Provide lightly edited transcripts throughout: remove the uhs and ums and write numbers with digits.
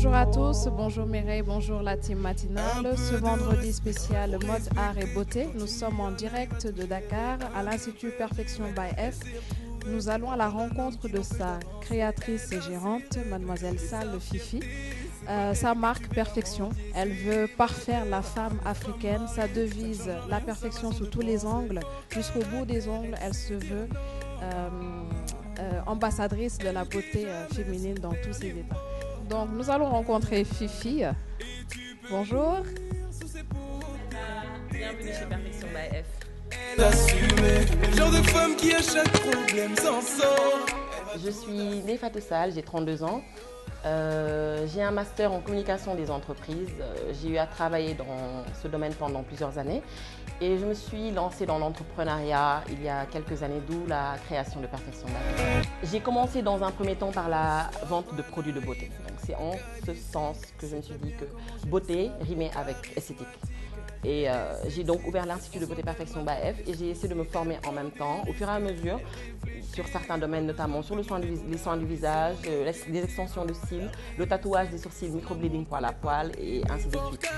Bonjour à tous, bonjour Mireille, bonjour la team matinale. Ce vendredi spécial mode, art et beauté, nous sommes en direct de Dakar à l'Institut Perfection by F. Nous allons à la rencontre de sa créatrice et gérante, mademoiselle Sall Fifi. Sa marque Perfection, elle veut parfaire la femme africaine. Sa devise, la perfection sous tous les angles. Jusqu'au bout des ongles, elle se veut ambassadrice de la beauté féminine dans tous ses états. Donc nous allons rencontrer Fifi. Bonjour. Bienvenue chez Perfection by F. Le genre de femme qui à chaque problème s'en sort. Je suis Néfatou Sall, j'ai 32 ans. J'ai un master en communication des entreprises. J'ai eu à travailler dans ce domaine pendant plusieurs années et je me suis lancée dans l'entrepreneuriat il y a quelques années, d'où la création de Perfection by F. J'ai commencé dans un premier temps par la vente de produits de beauté. Donc c'est en ce sens que je me suis dit que beauté rimait avec esthétique. Et j'ai donc ouvert l'Institut de beauté Perfection by F et j'ai essayé de me former en même temps, au fur et à mesure, sur certains domaines, notamment sur les soins du visage, les extensions de cils, le tatouage des sourcils, microblading poil à poil et ainsi de suite.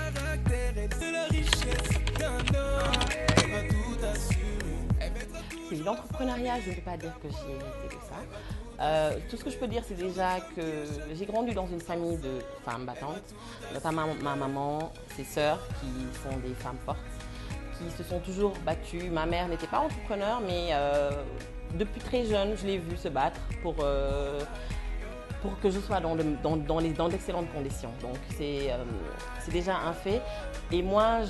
Et l'entrepreneuriat, je ne peux pas dire que j'ai hérité de ça. Tout ce que je peux dire, c'est déjà que j'ai grandi dans une famille de femmes battantes, notamment ma maman, ses sœurs qui sont des femmes fortes, qui se sont toujours battues. Ma mère n'était pas entrepreneur, mais depuis très jeune, je l'ai vue se battre pour que je sois dans d'excellentes conditions. Donc c'est déjà un fait. Et moi,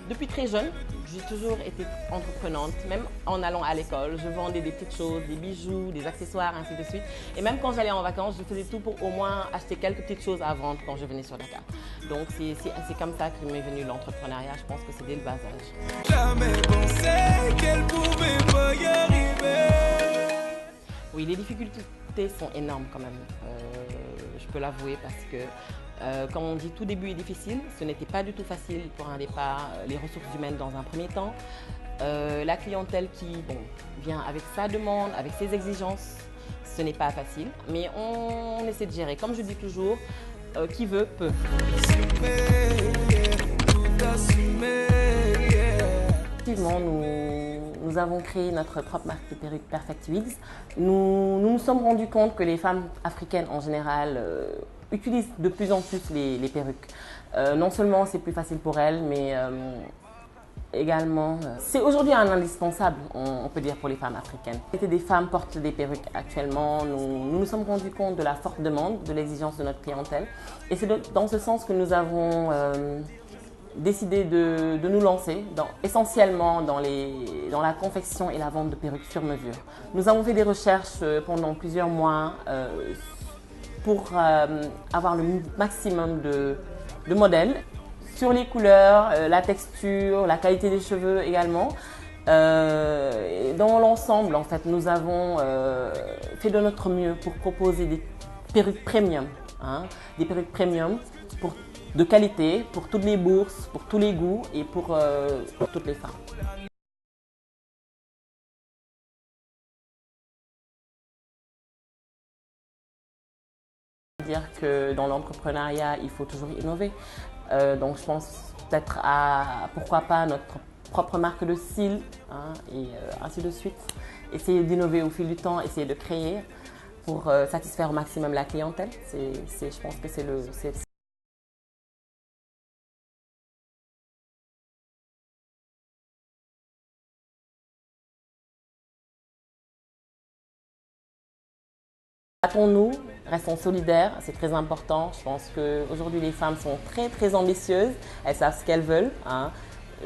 depuis très jeune, j'ai toujours été entreprenante, même en allant à l'école. Je vendais des petites choses, des bijoux, des accessoires, ainsi de suite. Et même quand j'allais en vacances, je faisais tout pour au moins acheter quelques petites choses à vendre quand je venais sur Dakar. Donc c'est comme ça que m'est venu l'entrepreneuriat. Je pense que c'est dès le bas âge. Jamais pensé qu'elle pouvait pas y arriver. Oui, les difficultés sont énormes quand même, je peux l'avouer, parce que comme on dit, tout début est difficile. Ce n'était pas du tout facile pour un départ, les ressources humaines dans un premier temps, la clientèle qui vient avec sa demande, avec ses exigences, ce n'est pas facile, mais on essaie de gérer. Comme je dis toujours, qui veut peut. Effectivement, nous avons créé notre propre marque de perruques Perfect Wigs. Nous nous sommes rendus compte que les femmes africaines en général utilisent de plus en plus les perruques. Non seulement c'est plus facile pour elles, mais également c'est aujourd'hui un indispensable, on peut dire, pour les femmes africaines. Des femmes portent des perruques actuellement. Nous nous sommes rendus compte de la forte demande, de l'exigence de notre clientèle. Et c'est dans ce sens que nous avons décidé de nous lancer essentiellement dans la confection et la vente de perruques sur mesure. Nous avons fait des recherches pendant plusieurs mois pour avoir le maximum de modèles sur les couleurs, la texture, la qualité des cheveux également. Dans l'ensemble, en fait, nous avons fait de notre mieux pour proposer des perruques premium, des perruques premium de qualité pour toutes les bourses, pour tous les goûts et pour toutes les femmes. Dire que dans l'entrepreneuriat, il faut toujours innover. Donc je pense peut-être à, pourquoi pas, notre propre marque de cils, et ainsi de suite. Essayer d'innover au fil du temps, essayer de créer pour satisfaire au maximum la clientèle. Je pense que c'est Battons-nous, restons solidaires, c'est très important. Je pense qu'aujourd'hui les femmes sont très très ambitieuses, elles savent ce qu'elles veulent.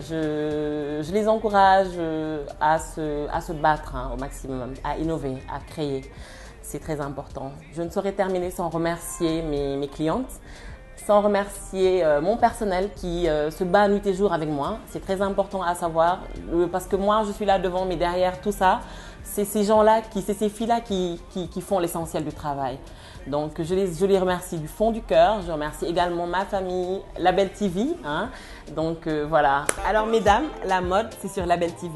Je les encourage à se battre au maximum, à innover, à créer. C'est très important. Je ne saurais terminer sans remercier mes clientes, sans remercier mon personnel qui se bat nuit et jour avec moi. C'est très important à savoir, parce que moi je suis là devant, mais derrière tout ça, c'est ces gens-là, c'est ces filles-là qui font l'essentiel du travail. Donc je les remercie du fond du cœur. Je remercie également ma famille, Label TV. Donc voilà. Alors mesdames, la mode, c'est sur Label TV.